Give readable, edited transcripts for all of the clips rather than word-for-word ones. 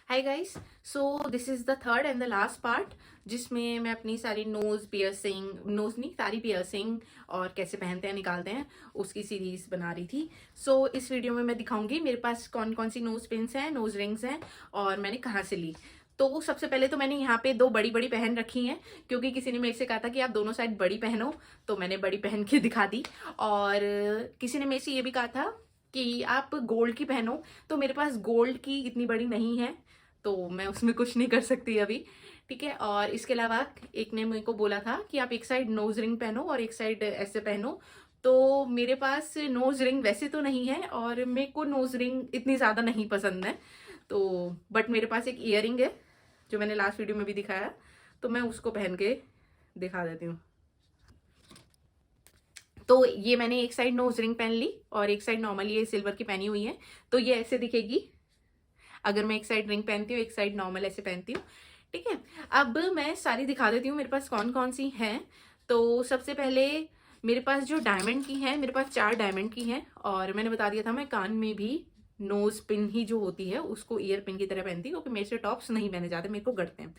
Hi guys. So this is the third and the last part जिसमें मैं अपनी सारी नोज़ पियर्सिंग, नोज़ नहीं सारी पियर्सिंग और कैसे पहनते हैं निकालते हैं उसकी सीरीज़ बना रही थी। सो इस वीडियो में मैं दिखाऊंगी मेरे पास कौन कौन सी नोज़ पिन्स हैं, नोज़ रिंग्स हैं और मैंने कहाँ से ली। तो सबसे पहले तो मैंने यहाँ पे दो बड़ी बड़ी पहन रखी हैं क्योंकि किसी ने मेरे से कहा था कि आप दोनों साइड बड़ी पहनो, तो मैंने बड़ी पहन के दिखा दी। और किसी ने मेरे से ये भी कहा था कि आप गोल्ड की पहनो, तो मेरे पास गोल्ड की इतनी बड़ी नहीं है तो मैं उसमें कुछ नहीं कर सकती अभी। ठीक है। और इसके अलावा एक ने मेरे को बोला था कि आप एक साइड नोज रिंग पहनो और एक साइड ऐसे पहनो। तो मेरे पास नोज रिंग वैसे तो नहीं है और मेरे को नोज रिंग इतनी ज़्यादा नहीं पसंद है, तो बट मेरे पास एक ईयरिंग है जो मैंने लास्ट वीडियो में भी दिखाया, तो मैं उसको पहन के दिखा देती हूँ। तो ये मैंने एक साइड नोज रिंग पहन ली और एक साइड नॉर्मली ये सिल्वर की पहनी हुई है, तो ये ऐसे दिखेगी अगर मैं एक साइड रिंग पहनती हूँ एक साइड नॉर्मल ऐसे पहनती हूँ। ठीक है। अब मैं सारी दिखा देती हूँ मेरे पास कौन कौन सी हैं। तो सबसे पहले मेरे पास जो डायमंड की है, मेरे पास 4 डायमंड की हैं और मैंने बता दिया था मैं कान में भी नोज पिन ही जो होती है उसको ईयर पिन की तरह पहनती हूँ क्योंकि मेरे से टॉप्स नहीं पहने जाते, मेरे को गड़ते हैं।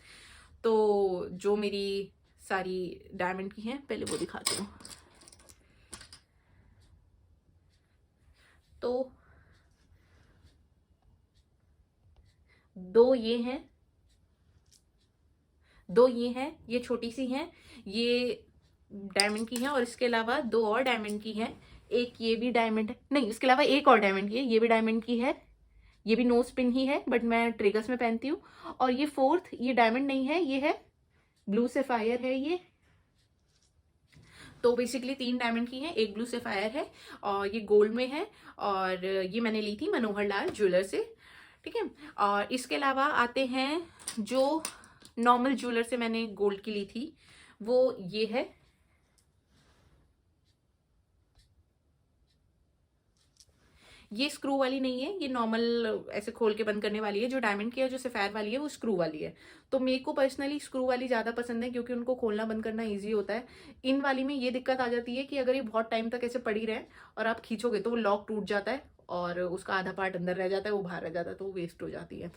तो जो मेरी सारी डायमंड की हैं पहले वो दिखाती हूँ। तो दो ये हैं, दो ये हैं, ये छोटी सी हैं, ये डायमंड की है और इसके अलावा दो और डायमंड की है। एक ये भी डायमंड है, नहीं इसके अलावा एक और डायमंड की है, ये भी डायमंड की है। ये भी नोज पिन ही है बट मैं ट्रिगर्स में पहनती हूँ। और ये फोर्थ, ये डायमंड नहीं है, ये है ब्लू सेफायर है ये। तो बेसिकली 3 डायमंड की है, एक ब्लू सेफायर है और ये गोल्ड में है और ये मैंने ली थी मनोहर लाल ज्वेलर से। ठीक है। और इसके अलावा आते हैं जो नॉर्मल ज्वेलर से मैंने गोल्ड की ली थी, वो ये है। ये स्क्रू वाली नहीं है, ये नॉर्मल ऐसे खोल के बंद करने वाली है। जो डायमंड की है, जो सफेद वाली है, वो स्क्रू वाली है। तो मेरे को पर्सनली स्क्रू वाली ज़्यादा पसंद है क्योंकि उनको खोलना बंद करना ईजी होता है। इन वाली में ये दिक्कत आ जाती है कि अगर ये बहुत टाइम तक ऐसे पड़ी रहे और आप खींचोगे तो वो लॉक टूट जाता है और उसका आधा पार्ट अंदर रह जाता है, वो बाहर रह जाता है, तो वो वेस्ट हो जाती है।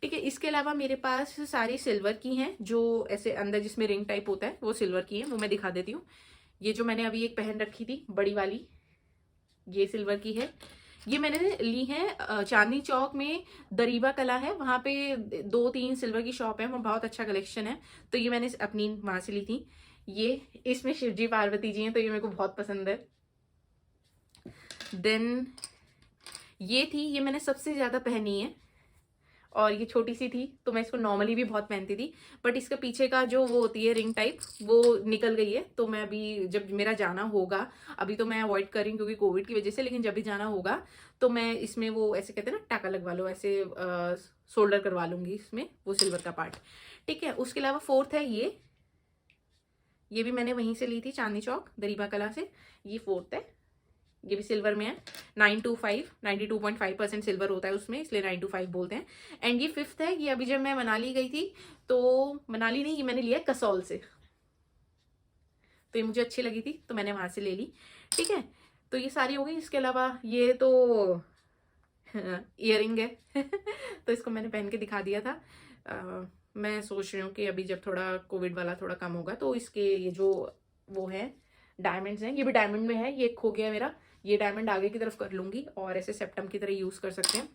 ठीक है। इसके अलावा मेरे पास सारी सिल्वर की हैं, जो ऐसे अंदर जिसमें रिंग टाइप होता है वो सिल्वर की है, वो मैं दिखा देती हूँ। ये जो मैंने अभी एक पहन रखी थी बड़ी वाली, ये सिल्वर की है। ये मैंने ली है चांदनी चौक में दरीबा कला है, वहां पे 2-3 सिल्वर की शॉप है, वहाँ बहुत अच्छा कलेक्शन है, तो ये मैंने अपनी वहां से ली थी। ये इसमें शिवजी पार्वती जी हैं तो ये मेरे को बहुत पसंद है। देन ये थी, ये मैंने सबसे ज्यादा पहनी है और ये छोटी सी थी तो मैं इसको नॉर्मली भी बहुत पहनती थी, बट इसका पीछे का जो वो होती है रिंग टाइप वो निकल गई है। तो मैं अभी जब मेरा जाना होगा, अभी तो मैं अवॉइड कर रही हूँ क्योंकि कोविड की वजह से, लेकिन जब भी जाना होगा तो मैं इसमें वो ऐसे कहते हैं ना टाका लगवा लो, ऐसे शोल्डर करवा लूंगी इसमें वो सिल्वर का पार्ट। ठीक है। उसके अलावा फोर्थ है ये भी मैंने वहीं से ली थी चांदनी चौक दरीबा कला से। ये फोर्थ है, ये भी सिल्वर में है। 925 92.5% सिल्वर होता है उसमें, इसलिए 925 बोलते हैं। एंड ये फिफ्थ है, ये अभी जब मैं मनाली गई थी, तो मनाली नहीं, ये मैंने लिया कसौल से, तो ये मुझे अच्छी लगी थी तो मैंने वहां से ले ली। ठीक है। तो ये सारी हो गई। इसके अलावा ये तो ईयरिंग है तो इसको मैंने पहन के दिखा दिया था। मैं सोच रही हूँ कि अभी जब थोड़ा कोविड वाला थोड़ा कम होगा तो इसके ये जो वो है डायमंड्स हैं, ये भी डायमंड में है, ये खो गया मेरा, ये डायमंड आगे की तरफ कर लूंगी और ऐसे सेप्टम की तरह यूज कर सकते हैं।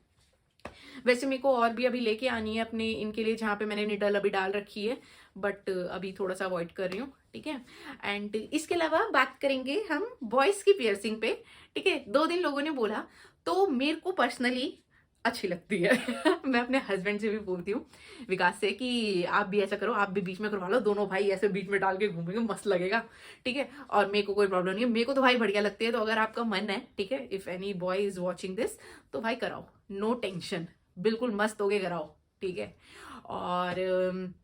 वैसे मेरे को और भी अभी लेके आनी है अपने इनके लिए, जहाँ पे मैंने निडल अभी डाल रखी है, बट अभी थोड़ा सा अवॉइड कर रही हूँ। ठीक है। एंड इसके अलावा बात करेंगे हम बॉयज की पियर्सिंग पे। ठीक है। 2 दिन लोगों ने बोला तो मेरे को पर्सनली अच्छी लगती है मैं अपने हस्बैंड से भी बोलती हूँ, विकास से, कि आप भी ऐसा करो, आप भी बीच में करवा लो, दोनों भाई ऐसे बीच में डाल के घूमेंगे, मस्त लगेगा। ठीक है। और मेरे को कोई प्रॉब्लम नहीं है, मेरे को तो भाई बढ़िया लगती है, तो अगर आपका मन है, ठीक है, if any boy is watching this, तो भाई कराओ, नो टेंशन, बिल्कुल मस्त होके कराओ। ठीक है। और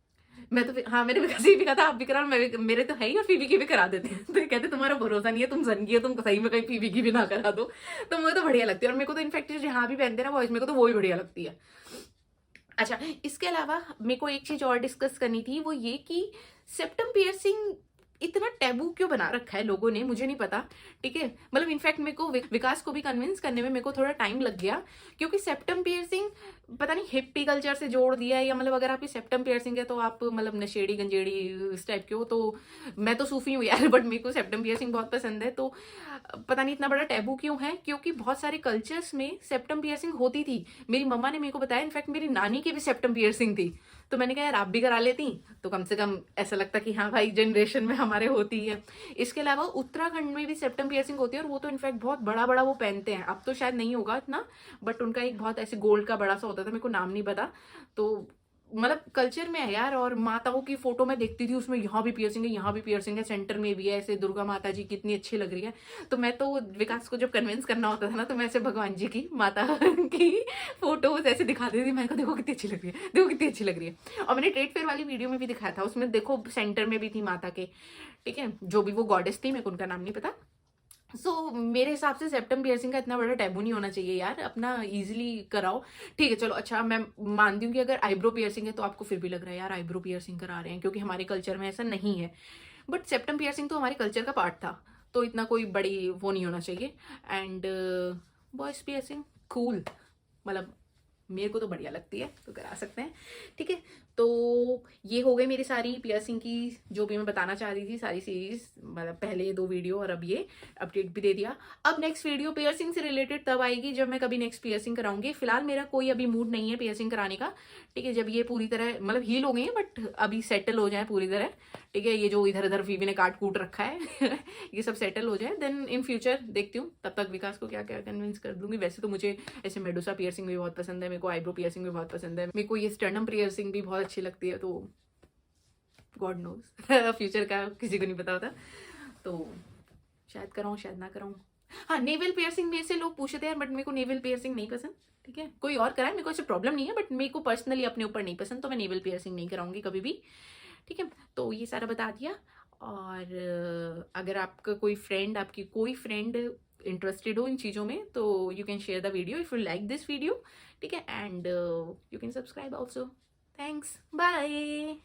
मैं तो हाँ, मैंने विकास भी कहा था आप भी कराओ, मेरे तो है ही, और फीबी की भी करा देते हैं तो ये कहते तुम्हारा भरोसा नहीं है, तुम जन हो, तुम सही में कहीं फीबी की भी ना करा दो। तो मुझे तो बढ़िया लगती है और मेरे को तो इनफैक्ट जहाँ भी पहनते हैं ना बॉयज, मेरे को तो वो ही बढ़िया लगती है। अच्छा, इसके अलावा मेरे को एक चीज और डिस्कस करनी थी, वो ये कि सेप्टम पियर्सिंग इतना टैबू क्यों बना रखा है लोगों ने, मुझे नहीं पता, ठीक है। मतलब इनफैक्ट मेरे को विकास को भी कन्विंस करने में मेरे को थोड़ा टाइम लग गया, क्योंकि सेप्टम पियर्सिंग पता नहीं हिप्पी कल्चर से जोड़ दिया है, या मतलब अगर आपकी सेप्टम पियर्सिंग है तो आप मतलब नशेड़ी गंजेड़ी इस टाइप के हो। तो मैं तो सूफी हूँ यार, बट मेरे को सेप्टम पियर्सिंग बहुत पसंद है। तो पता नहीं इतना बड़ा टैबू क्यों है, क्योंकि बहुत सारे कल्चर्स में सेप्टम पियर्सिंग होती थी। मेरी मम्मा ने मेरे को बताया, इनफैक्ट मेरी नानी की भी सेप्टम पियर्सिंग थी। तो मैंने कहा यार आप भी करा लेती तो कम से कम ऐसा लगता कि हाँ भाई जनरेशन में हमारे होती है। इसके अलावा उत्तराखंड में भी सेप्टम पियर्सिंग होती है, और वो तो इनफैक्ट बहुत बड़ा बड़ा वो पहनते हैं। अब तो शायद नहीं होगा इतना, बट उनका एक बहुत ऐसे गोल्ड का बड़ा सा होता था, मेरे को नाम नहीं पता। तो मतलब कल्चर में है यार। और माताओं की फोटो में देखती थी, उसमें यहाँ भी पियर्सिंग है, यहाँ भी पियर्सिंग है, सेंटर में भी है, ऐसे दुर्गा माता जी कितनी अच्छी लग रही है। तो मैं तो विकास को जब कन्विंस करना होता था ना, तो मैं ऐसे भगवान जी की माता की फोटोज ऐसे दिखा देती थी। मैंने कहा देखो कितनी अच्छी लग रही है, देखो कितनी अच्छी लग रही है। और मैंने ट्रेड फेयर वाली वीडियो में भी दिखाया था, उसमें देखो सेंटर में भी थी माता के, ठीक है, जो भी वो गॉडेस थी, मेरे को उनका नाम नहीं पता। मेरे हिसाब से सेप्टम पियर्सिंग का इतना बड़ा टैबू नहीं होना चाहिए यार, अपना इजीली कराओ, ठीक है। चलो अच्छा, मैं मानती हूँ कि अगर आईब्रो पियर्सिंग है तो आपको फिर भी लग रहा है यार आईब्रो पियर्सिंग करा रहे हैं, क्योंकि हमारे कल्चर में ऐसा नहीं है। बट सेप्टम पियर्सिंग तो हमारे कल्चर का पार्ट था, तो इतना कोई बड़ी वो नहीं होना चाहिए। एंड बॉयज पियर्सिंग कूल, मतलब मेरे को तो बढ़िया लगती है, तो करा सकते हैं, ठीक है। तो ये हो गई मेरी सारी पियर्सिंग की जो भी मैं बताना चाह रही थी, सारी सीरीज, मतलब पहले ये 2 वीडियो और अब ये अपडेट भी दे दिया। अब नेक्स्ट वीडियो पियर्सिंग से रिलेटेड तब आएगी जब मैं कभी नेक्स्ट पियर्सिंग कराऊंगी। फिलहाल मेरा कोई अभी मूड नहीं है पियर्सिंग कराने का, ठीक है। जब ये पूरी तरह मतलब हील हो गई है, बट अभी सेटल हो जाए पूरी तरह, ठीक है। ये जो इधर उधर फीवी ने काट कूट रखा है ये सब सेटल हो जाए, देन इन फ्यूचर देखती हूँ तब तक विकास को क्या क्या कन्विंस कर दूंगी। वैसे तो मुझे ऐसे मेडुसा पियर्सिंग भी बहुत पसंद है, मेरे को आईब्रो पियर्सिंग भी बहुत पसंद है, मेरे को ये स्टर्नम पियर्सिंग भी बहुत अच्छी लगती है। तो गॉड नोज फ्यूचर का किसी को नहीं पता होता, तो शायद कराऊँ शायद ना कराऊँ। हाँ, नेवल पियर्सिंग मेरे से लोग पूछते हैं, बट मेरे को नेवल पियर्सिंग नहीं पसंद, ठीक है। कोई और कराए, मेरे को ऐसे प्रॉब्लम नहीं है, बट मेरे को पर्सनली अपने ऊपर नहीं पसंद, तो मैं नेवल पियर्सिंग नहीं कराऊंगी कभी भी, ठीक है। तो ये सारा बता दिया। और अगर आपका कोई फ्रेंड, आपकी कोई फ्रेंड इंटरेस्टेड हो इन चीज़ों में, तो you can share the video if you like this video, ठीक है। And you can subscribe also. Thanks, bye.